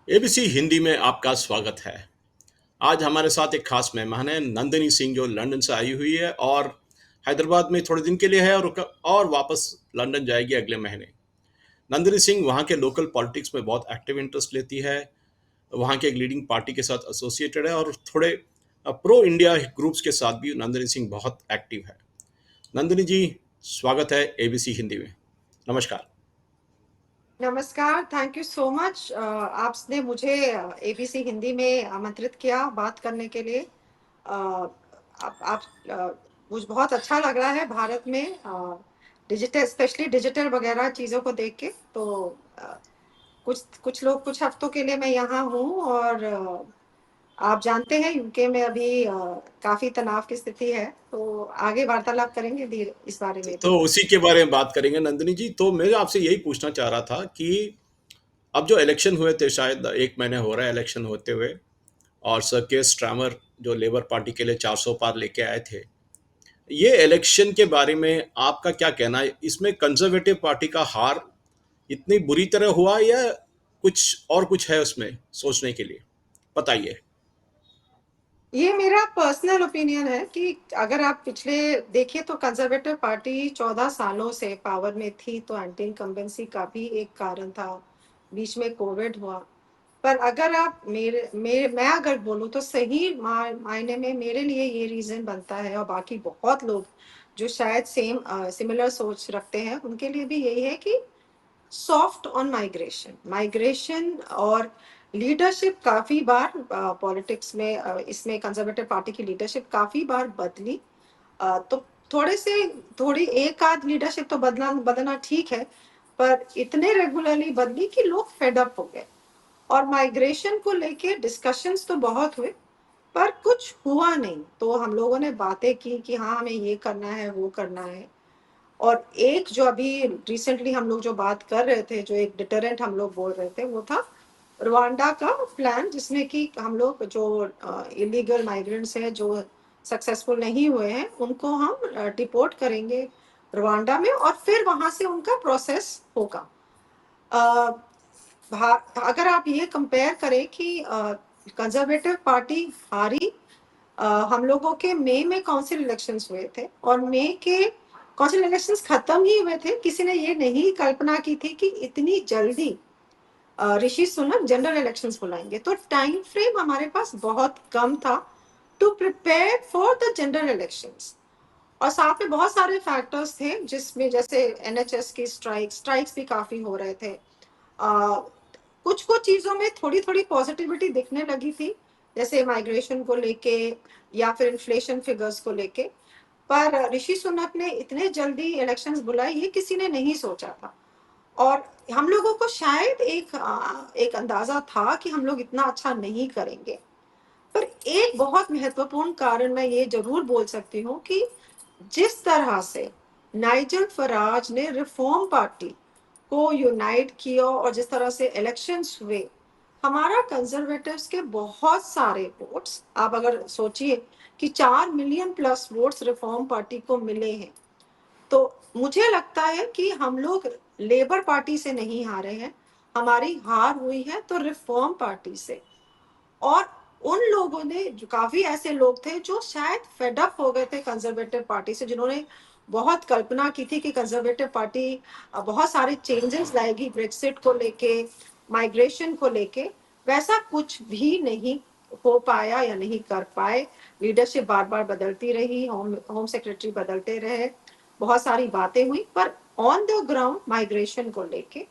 ABC Hindi में आपका स्वागत है। आज हमारे साथ एक खास मेहमान है नंदिनी सिंह, जो लंदन से आई हुई है और हैदराबाद में थोड़े दिन के लिए है और वापस लंदन जाएगी अगले महीने। नंदिनी सिंह वहाँ के लोकल पॉलिटिक्स में बहुत एक्टिव इंटरेस्ट लेती है। वहाँ के एक लीडिंग पार्टी के साथ एसोसिएटेड है और थोड़े प्रो इंडिया ग्रुप्स के साथ भी नंदिनी सिंह बहुत एक्टिव है। नंदिनी जी, स्वागत है एबीसी हिंदी में। नमस्कार। नमस्कार, थैंक यू सो मच। आपने मुझे एबीसी हिंदी में आमंत्रित किया बात करने के लिए। अ, आप मुझे बहुत अच्छा लग रहा है भारत में डिजिटल, स्पेशली डिजिटल वगैरह चीज़ों को देख के। तो अ, कुछ कुछ लोग कुछ हफ्तों के लिए मैं यहाँ हूँ और आप जानते हैं यूके में अभी काफ़ी तनाव की स्थिति है, तो आगे वार्तालाप करेंगे धीरे इस बारे में तो भी। उसी के बारे में बात करेंगे नंदिनी जी। तो मैं आपसे यही पूछना चाह रहा था कि अब जो इलेक्शन हुए थे, शायद 1 महीने हो रहा है इलेक्शन होते हुए, और सर के स्ट्रामर जो लेबर पार्टी के लिए 400 पार लेके आए थे, ये इलेक्शन के बारे में आपका क्या कहना है? इसमें कंजर्वेटिव पार्टी का हार इतनी बुरी तरह हुआ या कुछ है उसमें सोचने के लिए? बताइए। ये मेरा पर्सनल ओपिनियन है कि अगर आप पिछले देखिए तो कंजर्वेटिव पार्टी 14 सालों से पावर में थी, तो एंटी इनकम्बेंसी का भी एक कारण था। बीच में कोविड हुआ। पर अगर आप मैं अगर बोलूँ तो सही मायने में मेरे लिए ये रीज़न बनता है, और बाकी बहुत लोग जो शायद सिमिलर सोच रखते हैं, उनके लिए भी यही है कि सॉफ्ट ऑन माइग्रेशन माइग्रेशन और लीडरशिप काफी बार पॉलिटिक्स में इसमें कंजर्वेटिव पार्टी की लीडरशिप काफी बार बदली। तो थोड़े से थोड़ी एक आध लीडरशिप तो बदलना ठीक है, पर इतने रेगुलरली बदली कि लोग फेड अप हो गए। और माइग्रेशन को लेके डिस्कशंस तो बहुत हुए, पर कुछ हुआ नहीं। तो हम लोगों ने बातें की कि हाँ, हमें ये करना है, वो करना है। और एक जो अभी रिसेंटली हम लोग जो बात कर रहे थे, जो एक डिटरेंट हम लोग बोल रहे थे, वो था रवांडा का प्लान, जिसमें कि हम लोग जो इलीगल माइग्रेंट्स हैं, जो सक्सेसफुल नहीं हुए हैं, उनको हम डिपोर्ट करेंगे रवांडा में, और फिर वहां से उनका प्रोसेस होगा। अ, अगर आप ये कंपेयर करें कि कंजर्वेटिव पार्टी हारी। हम लोगों के मई में काउंसिल इलेक्शंस हुए थे, और मई के काउंसिल इलेक्शंस खत्म ही हुए थे। किसी ने ये नहीं कल्पना की थी कि इतनी जल्दी ऋषि सुनक जनरल इलेक्शंस बुलाएंगे। तो टाइम फ्रेम हमारे पास बहुत कम था to prepare for the general elections. और साथ में बहुत सारे फैक्टर्स थे, जिसमें जैसे एनएचएस की स्ट्राइक्स भी काफी हो रहे थे। कुछ कुछ चीजों में थोड़ी थोड़ी पॉजिटिविटी दिखने लगी थी, जैसे माइग्रेशन को लेके या फिर इन्फ्लेशन फिगर्स को लेके। पर ऋषि सुनक ने इतने जल्दी इलेक्शंस बुलाई, ये किसी ने नहीं सोचा था। और हम लोगों को शायद एक अंदाजा था कि हम लोग इतना अच्छा नहीं करेंगे। पर एक बहुत महत्वपूर्ण कारण मैं ये जरूर बोल सकती हूँ कि जिस तरह से नाइजल फराज ने रिफॉर्म पार्टी को यूनाइट किया, और जिस तरह से इलेक्शंस हुए, हमारा कंजर्वेटिव्स के बहुत सारे वोट्स, आप अगर सोचिए कि 4 million plus votes reform party को मिले हैं। तो मुझे लगता है कि हम लोग लेबर पार्टी से नहीं हारे हैं, हमारी हार हुई है तो रिफॉर्म पार्टी से। और उन लोगों ने, जो काफी ऐसे लोग थे जो शायद फेड अप हो गए थे कंजर्वेटिव पार्टी से, जिन्होंने बहुत कल्पना की थी कि कंजर्वेटिव पार्टी बहुत सारे चेंजेस लाएगी ब्रेक्सिट को लेके, माइग्रेशन को लेके। वैसा कुछ भी नहीं हो पाया या नहीं कर पाए। लीडरशिप बार बार बदलती रही, होम सेक्रेटरी बदलते रहे, बहुत सारी बातें हुई, पर ऑन द ग्राउंड माइग्रेशन को लेके,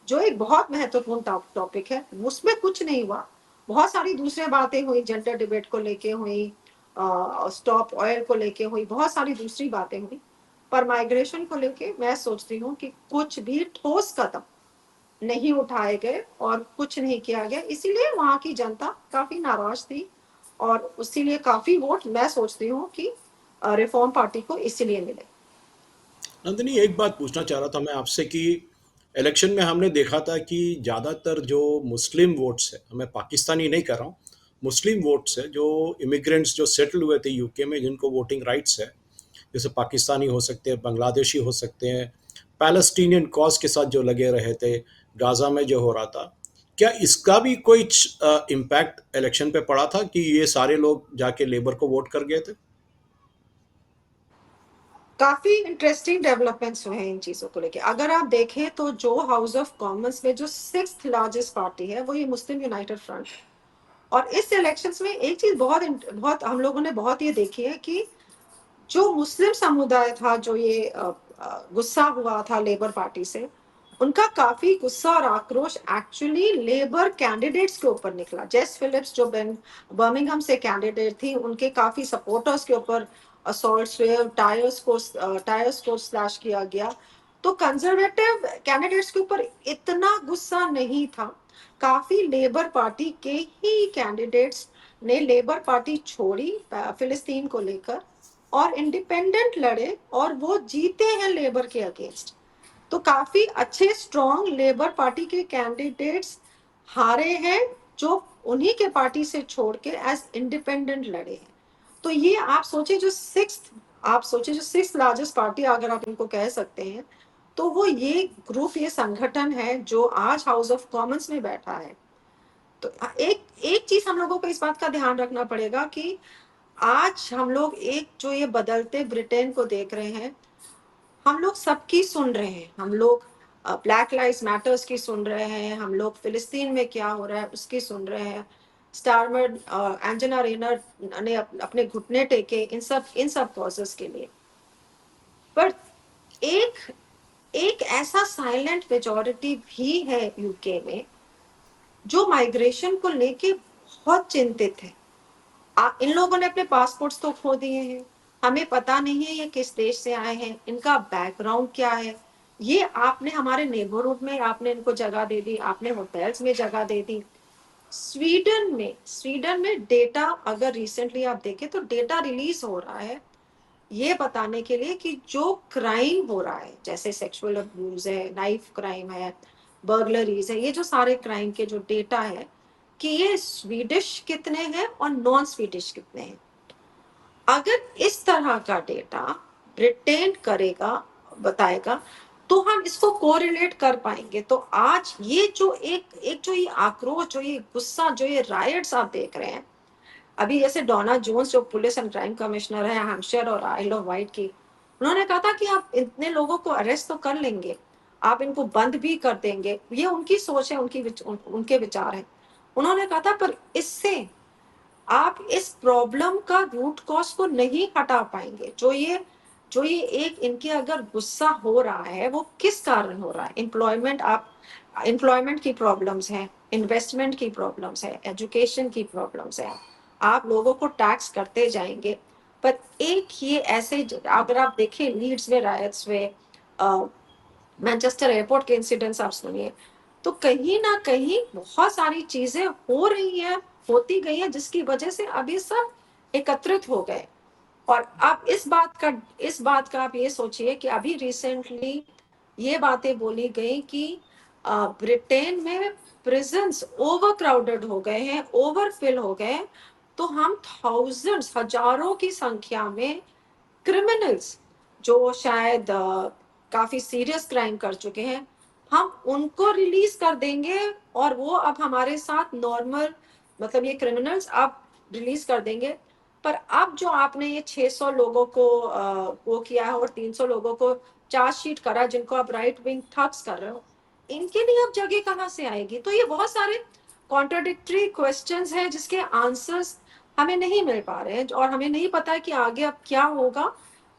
जो एक बहुत महत्वपूर्ण टॉपिक है, उसमें कुछ नहीं हुआ। बहुत सारी दूसरी बातें हुई, जेंडर डिबेट को लेके हुई, स्टॉप ऑयल को लेके हुई, बहुत सारी दूसरी बातें हुई। पर माइग्रेशन को लेके मैं सोचती हूँ कि कुछ भी ठोस कदम नहीं उठाए गए और कुछ नहीं किया गया, इसीलिए वहां की जनता काफी नाराज थी। और इसीलिए काफी वोट मैं सोचती हूँ कि रिफॉर्म पार्टी को इसीलिए मिले। नंदिनी, एक बात पूछना चाह रहा था मैं आपसे कि इलेक्शन में हमने देखा था कि ज़्यादातर जो मुस्लिम वोट्स है, मैं पाकिस्तानी नहीं कर रहा हूँ, मुस्लिम वोट्स है, जो इमिग्रेंट्स जो सेटल हुए थे यूके में, जिनको वोटिंग राइट्स है, जैसे पाकिस्तानी हो सकते हैं, बांग्लादेशी हो सकते हैं, पैलेस्टीनियन कॉज के साथ जो लगे रहे थे, गाज़ा में जो हो रहा था, क्या इसका भी कोई इम्पैक्ट इलेक्शन पे पड़ा था कि ये सारे लोग जाके लेबर को वोट कर गए थे? काफी इंटरेस्टिंग डेवलपमेंट्स हुए हैं इन चीजों को लेके। अगर आप देखें तो जो हाउस ऑफ कॉमन्स में जो सिक्स्थ लार्जेस्ट पार्टी है वो ये मुस्लिम यूनाइटेड फ्रंट है। और इस इलेक्शंस में एक चीज बहुत बहुत हम लोगों ने बहुत ये देखी है कि जो मुस्लिम समुदाय था, जो ये गुस्सा हुआ था लेबर पार्टी से, उनका काफी गुस्सा और आक्रोश एक्चुअली लेबर कैंडिडेट्स के ऊपर निकला। जेस फिलिप्स जो बर्मिंघम से कैंडिडेट थी, उनके काफी सपोर्टर्स के ऊपर असॉल्ट्स हुए, टायर्स को स्लैश किया गया। तो कंजर्वेटिव कैंडिडेट्स के ऊपर इतना गुस्सा नहीं था। काफी लेबर पार्टी के ही कैंडिडेट्स ने लेबर पार्टी छोड़ी फिलिस्तीन को लेकर और इंडिपेंडेंट लड़े, और वो जीते हैं लेबर के अगेंस्ट। तो काफी अच्छे स्ट्रॉन्ग लेबर पार्टी के कैंडिडेट्स हारे हैं, जो उन्हीं के पार्टी से छोड़ के एज इंडिपेंडेंट लड़े हैं। तो ये आप सोचे जो सिक्स लार्जेस्ट पार्टी अगर आप इनको कह सकते हैं, तो वो ये ग्रुप, ये संगठन है जो आज हाउस ऑफ कॉमन्स में बैठा है। तो एक एक चीज हम लोगों को इस बात का ध्यान रखना पड़ेगा कि आज हम लोग एक जो ये बदलते ब्रिटेन को देख रहे हैं, हम लोग सबकी सुन रहे हैं। हम लोग ब्लैक लाइव्स मैटर्स की सुन रहे हैं, हम लोग फिलिस्तीन में क्या हो रहा है उसकी सुन रहे हैं। स्टारमर एंजेना रेनर ने अपने घुटने टेके इन सब कॉजेस के लिए। पर एक एक ऐसा साइलेंट मेजोरिटी भी है यूके में जो माइग्रेशन को लेके बहुत चिंतित है। इन लोगों ने अपने पासपोर्ट्स तो खो दिए हैं। हमें पता नहीं है ये किस देश से आए हैं, इनका बैकग्राउंड क्या है। ये आपने हमारे नेबरहुड में आपने इनको जगह दे दी, आपने होटल्स में जगह दे दी। स्वीडन में डेटा अगर रिसेंटली आप देखें तो डेटा रिलीज हो रहा है ये बताने के लिए कि जो क्राइम हो रहा है, जैसे सेक्सुअल अब्यूज है, नाइफ क्राइम है, बर्गलरीज है, ये जो सारे क्राइम के जो डेटा है, कि ये स्वीडिश कितने हैं और नॉन स्वीडिश कितने हैं। अगर इस तरह का डेटा ब्रिटेन करेगा, बताएगा, तो हम इसको कोरिलेट कर पाएंगे। तो आज ये जो एक एक जो ये आक्रोश, जो ये गुस्सा, जो ये रायट्स आप देख रहे हैं, अभी जैसे डोना जोन्स जो पुलिस एंड क्राइम कमिश्नर है हैम्पशायर और आइल ऑफ वाइट की, उन्होंने कहा था कि आप इतने लोगों को अरेस्ट तो कर लेंगे, आप इनको बंद भी कर देंगे। ये उनकी सोच है, उनके विचार है। उन्होंने कहा था पर इससे आप इस प्रॉब्लम का रूट कॉज को नहीं हटा पाएंगे। जो ये एक इनके अगर गुस्सा हो रहा है वो किस कारण हो रहा है। एम्प्लॉयमेंट की प्रॉब्लम्स है, इन्वेस्टमेंट की प्रॉब्लम्स है, एजुकेशन की प्रॉब्लम्स है। आप लोगों को टैक्स करते जाएंगे, पर एक ये ऐसे अगर आप देखें लीड्स में रायट्स हुए, मैनचेस्टर एयरपोर्ट के इंसिडेंट्स आप सुनिए, तो कहीं ना कहीं बहुत सारी चीजें हो रही हैं, होती गई हैं, जिसकी वजह से अब ये सब एकत्रित हो गए। और अब इस बात का आप ये सोचिए कि अभी रिसेंटली ये बातें बोली गई कि ब्रिटेन में प्रिजन्स ओवर क्राउडेड हो गए हैं, ओवरफिल हो गए हैं। तो हम थाउजेंड्स, हजारों की संख्या में क्रिमिनल्स जो शायद काफी सीरियस क्राइम कर चुके हैं, हम उनको रिलीज कर देंगे। और वो अब हमारे साथ नॉर्मल, मतलब ये क्रिमिनल्स अब रिलीज कर देंगे। पर अब जो आपने ये 600 लोगों को वो किया है और 300 लोगों को चार्जशीट करा, जिनको आप राइट विंग ठग्स कर रहे हो, इनके लिए अब जगह कहाँ से आएगी। तो ये बहुत सारे कॉन्ट्राडिक्टरी क्वेश्चंस हैं जिसके आंसर्स हमें नहीं मिल पा रहे हैं, और हमें नहीं पता है कि आगे अब क्या होगा।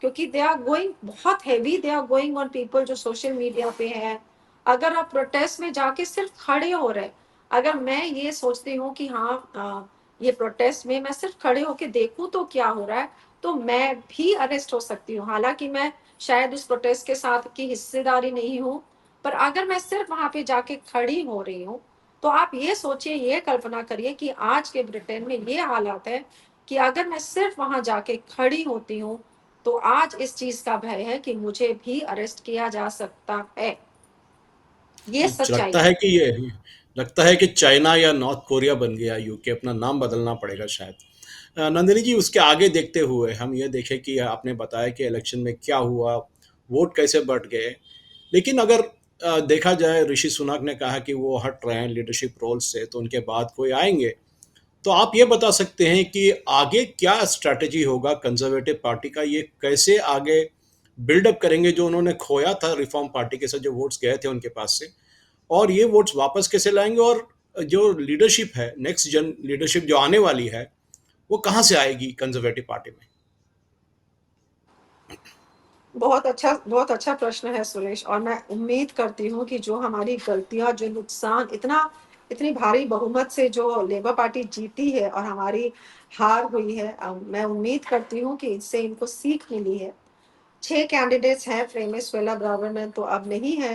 क्योंकि दे आर गोइंग बहुत heavy, they are going on people जो सोशल मीडिया पे है। अगर आप प्रोटेस्ट में जाके सिर्फ खड़े हो रहे, अगर मैं ये सोचती हूँ कि हाँ, ये प्रोटेस्ट में मैं सिर्फ खड़े होके देखूं तो क्या हो रहा है, तो मैं भी अरेस्ट हो सकती हूँ। हालांकि मैं शायद उस प्रोटेस्ट के साथ की हिस्सेदारी नहीं हूँ, पर अगर मैं सिर्फ वहां पे जाके खड़ी हो रही हूँ, तो आप ये सोचिए, ये कल्पना करिए कि आज के ब्रिटेन में ये हालात है कि अगर मैं सिर्फ वहां जाके खड़ी होती हूँ, तो आज इस चीज का भय है कि मुझे भी अरेस्ट किया जा सकता है। ये सच्चाई लगता है। है कि ये लगता है कि चाइना या नॉर्थ कोरिया बन गया यूके, अपना नाम बदलना पड़ेगा शायद। नंदिनी जी, उसके आगे देखते हुए हम ये देखें कि आपने बताया कि इलेक्शन में क्या हुआ, वोट कैसे बढ़ गए। लेकिन अगर देखा जाए ऋषि सुनक ने कहा कि वो हट रहे हैं लीडरशिप रोल से, तो उनके बाद कोई आएंगे। तो आप ये बता सकते हैं कि आगे क्या स्ट्रैटेजी होगा कंजर्वेटिव पार्टी का, ये कैसे आगे बिल्डअप करेंगे जो उन्होंने खोया था रिफॉर्म पार्टी के साथ, जो वोट्स गए थे उनके पास से, और ये वोट्स वापस कैसे लाएंगे, और जो लीडरशिप है, नेक्स्ट जन लीडरशिप जो आने वाली है, वो कहाँ से आएगी कंजर्वेटिव पार्टी में। बहुत अच्छा प्रश्न है सुरेश, और मैं उम्मीद करती हूँ कि जो हमारी गलतियां, जो नुकसान, इतनी भारी बहुमत से जो लेबर पार्टी जीती है और हमारी हार हुई है, मैं उम्मीद करती हूँ कि इससे इनको सीख मिली है। 6 कैंडिडेट्स हैं, फ्रेमिस वेला ब्रावर्मैन तो अब नहीं है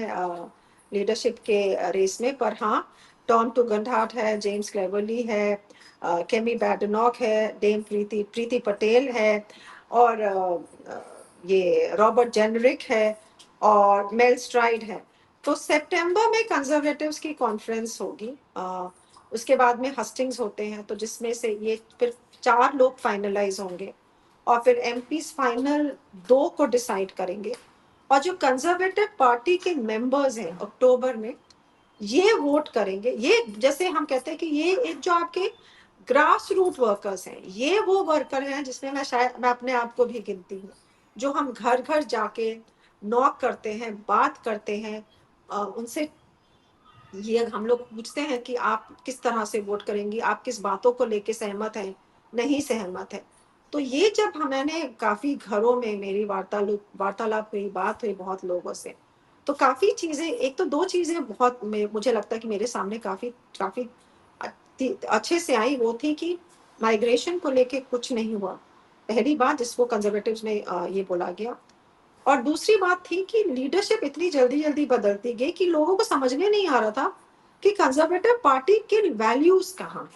लीडरशिप के रेस में, पर हाँ, टॉम टुगनहार्ट है, जेम्स क्लेवरली है, केमी बैडनॉक है, डेम प्रीति प्रीति पटेल है, और ये रॉबर्ट जेनरिक है, और मेल स्ट्राइड है। तो सितंबर में कंजर्वेटिव्स की कॉन्फ्रेंस होगी, उसके बाद में हस्टिंग्स होते हैं, तो जिसमें से ये फिर 4 लोग फाइनलाइज होंगे, और फिर एमपीज फाइनल 2 को डिसाइड करेंगे। और जो कंजर्वेटिव पार्टी के मेंबर्स हैं अक्टूबर में, ये वोट करेंगे। ये जैसे हम कहते हैं कि ये एक जो आपके ग्रास रूट वर्कर्स हैं, ये वो वर्कर हैं जिसमें मैं अपने आप को भी गिनती हूँ, जो हम घर घर जाके नॉक करते हैं, बात करते हैं, उनसे ये हम लोग पूछते हैं कि आप किस तरह से वोट करेंगी, आप किस बातों को लेके सहमत हैं, नहीं सहमत है। तो ये जब मैंने काफी घरों में मेरी वार्तालाप हुई, बात हुई बहुत लोगों से, तो काफी चीजें, एक तो 2 चीजें बहुत मुझे लगता है कि मेरे सामने काफी काफी अच्छे से आई। वो थी कि माइग्रेशन को लेके कुछ नहीं हुआ, पहली बात जिसको कंजर्वेटिव्स में ये बोला गया। और दूसरी बात थी कि लीडरशिप इतनी जल्दी जल्दी बदलती गई कि लोगों को समझ में नहीं आ रहा था कि कंजर्वेटिव पार्टी के वैल्यूज कहाँ।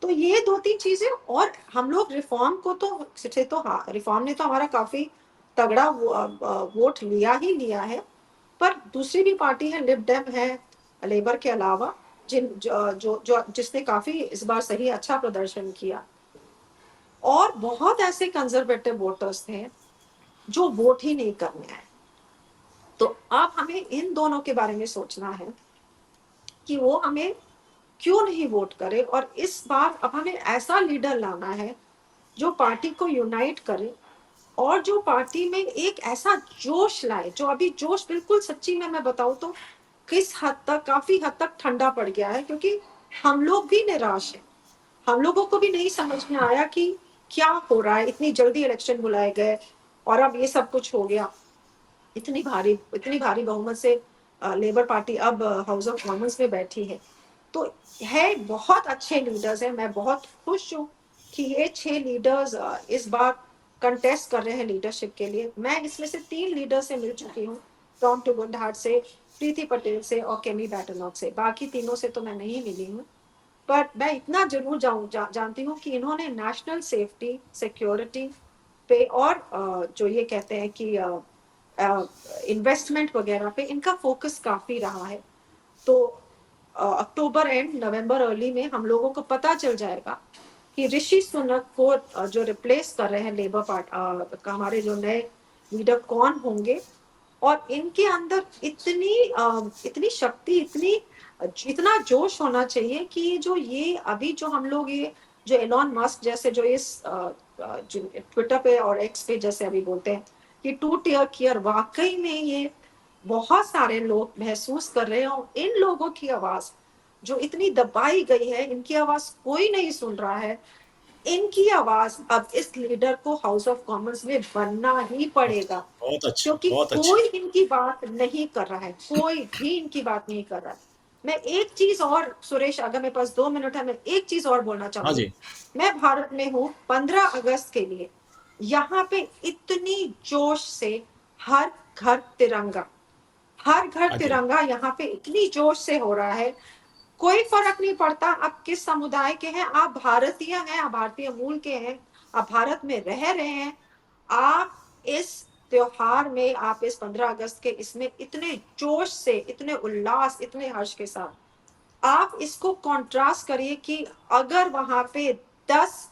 तो ये 2-3 चीजें, और हम लोग रिफॉर्म को तो हाँ, रिफॉर्म ने तो हमारा काफी तगड़ा वोट लिया ही लिया है। पर दूसरी भी पार्टी है, लिब डेम है, लेबर के अलावा, जिसने काफी इस बार सही अच्छा प्रदर्शन किया। और बहुत ऐसे कंजर्वेटिव वोटर्स थे जो वोट ही नहीं करने आए। तो अब हमें इन दोनों के बारे में सोचना है कि वो हमें क्यों नहीं वोट करे, और इस बार अब हमें ऐसा लीडर लाना है जो पार्टी को यूनाइट करे, और जो पार्टी में एक ऐसा जोश लाए, जो अभी जोश बिल्कुल सच्ची में मैं बताऊं तो किस हद तक, काफी हद तक ठंडा पड़ गया है, क्योंकि हम लोग भी निराश हैं। हम लोगों को भी नहीं समझ में आया कि क्या हो रहा है, इतनी जल्दी इलेक्शन बुलाए गए और अब ये सब कुछ हो गया। इतनी भारी बहुमत से लेबर पार्टी अब हाउस ऑफ कॉमन्स में बैठी है। तो है, बहुत अच्छे लीडर्स हैं, मैं बहुत खुश हूँ कि ये 6 लीडर्स इस बार कंटेस्ट कर रहे हैं लीडरशिप के लिए। मैं इसमें से 3 लीडर से मिल चुकी हूँ, टॉम टुगनहार्ट से, प्रीति पटेल से और केमी बैटनॉक से। बाकी तीनों से तो मैं नहीं मिली हूँ, पर मैं इतना जरूर जानती हूँ कि इन्होंने नेशनल सेफ्टी सिक्योरिटी पे और जो ये कहते हैं कि इन्वेस्टमेंट वगैरह पे इनका फोकस काफी रहा है। तो अक्टूबर एंड नवंबर अर्ली में हम लोगों को पता चल जाएगा कि ऋषि सुनक को जो रिप्लेस कर रहे हैं लेबर पार्टी, हमारे जो नए लीडर कौन होंगे, और इनके अंदर इतनी शक्ति, इतना जोश होना चाहिए कि ये अभी जो हम लोग, ये जो एलॉन मस्क जैसे, जो इस ट्विटर पे और एक्स पे जैसे अभी बोलते हैं कि 2 टियर, वाकई में ये बहुत सारे लोग महसूस कर रहे हो। इन लोगों की आवाज जो इतनी दबाई गई है, इनकी आवाज कोई नहीं सुन रहा है। इनकी आवाज अब इस लीडर को हाउस ऑफ कॉमन्स में बनना ही पड़ेगा, बहुत अच्छा, क्योंकि बहुत अच्छा। कोई इनकी बात नहीं कर रहा है, कोई भी इनकी बात नहीं कर रहा है। मैं एक चीज और, सुरेश, अगर मेरे पास 2 मिनट है, मैं एक चीज और बोलना हाँ चाहूंगी। जी। मैं भारत में हूँ 15 अगस्त के लिए, यहाँ पे इतनी जोश से हर घर तिरंगा, हर घर हाँ जी। तिरंगा यहाँ पे इतनी जोश से हो रहा है। कोई फर्क नहीं पड़ता आप किस समुदाय के हैं, आप भारतीय हैं, आप भारतीय मूल के हैं, आप भारत में रह रहे हैं। आप इस त्योहार में, आप इस 15 अगस्त के इसमें इतने जोश से, इतने उल्लास, इतने हर्ष के साथ आप इसको कॉन्ट्रास्ट करिए कि अगर वहां पे 10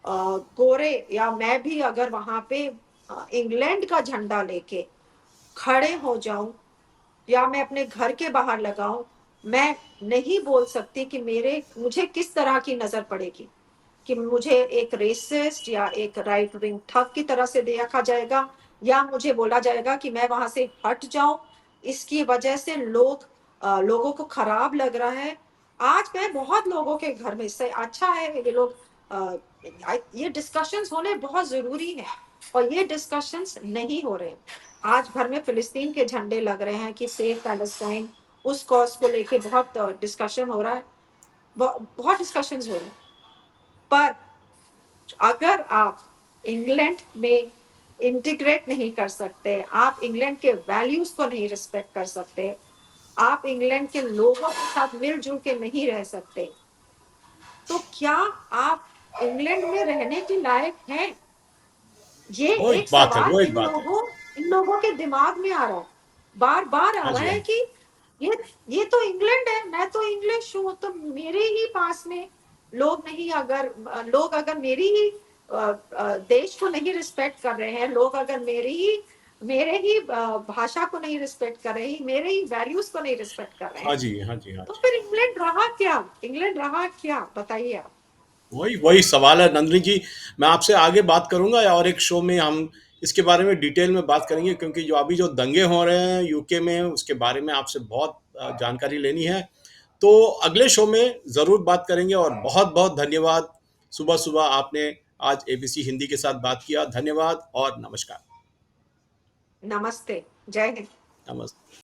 गोरे, या मैं भी अगर वहां पे इंग्लैंड का झंडा लेके खड़े हो जाऊं, या मैं अपने घर के बाहर लगाऊं, मैं नहीं बोल सकती कि मेरे मुझे किस तरह की नजर पड़ेगी, कि मुझे एक रेसिस्ट या एक राइट विंग ठग की तरह से देखा जाएगा, या मुझे बोला जाएगा कि मैं वहां से हट जाऊं, इसकी वजह से लोगों को खराब लग रहा है। आज मैं बहुत लोगों के घर में से अच्छा है ये लोग, ये डिस्कशंस होने बहुत जरूरी है, और ये डिस्कशंस नहीं हो रहे। आज घर में फिलिस्तीन के झंडे लग रहे हैं कि सेव पैलेस्टाइन, उस कॉज को लेके बहुत डिस्कशन हो रहा है, बहुत डिस्कशंस हो रहे हैं। पर अगर आप इंग्लैंड में इंटीग्रेट नहीं कर सकते, आप इंग्लैंड के वैल्यूज को नहीं रिस्पेक्ट कर सकते, आप इंग्लैंड के लोगों के साथ मिलजुल के नहीं रह सकते, तो क्या आप इंग्लैंड में रहने के लायक हैं? ये वो एक एक बात है, सवाल वो एक बात है। इन लोगों के दिमाग में आ रहा है, बार बार आ हाँ रहा जी, हाँ है जी। कि ये ये तो इंग्लैंड है, मैं तो इंग्लिश हूँ, तो मेरे ही पास में लोग अगर मेरी ही देश को नहीं रिस्पेक्ट कर रहे हैं, लोग अगर मेरे ही भाषा को नहीं रिस्पेक्ट कर रहे हैं, मेरे ही वैल्यूज को नहीं रिस्पेक्ट कर रहे हाँ हैं, जी, हाँ जी, हाँ तो जी। फिर इंग्लैंड रहा क्या, बताइए आप। वही वही सवाल है नंदिनी जी। मैं आपसे आगे बात करूंगा और एक शो में हम इसके बारे में डिटेल में बात करेंगे, क्योंकि जो अभी जो दंगे हो रहे हैं यूके में उसके बारे में आपसे बहुत जानकारी लेनी है। तो अगले शो में ज़रूर बात करेंगे, और बहुत बहुत धन्यवाद। सुबह सुबह आपने आज एबीसी हिंदी के साथ बात किया। धन्यवाद और नमस्कार। नमस्ते, जय हिंद। नमस्ते।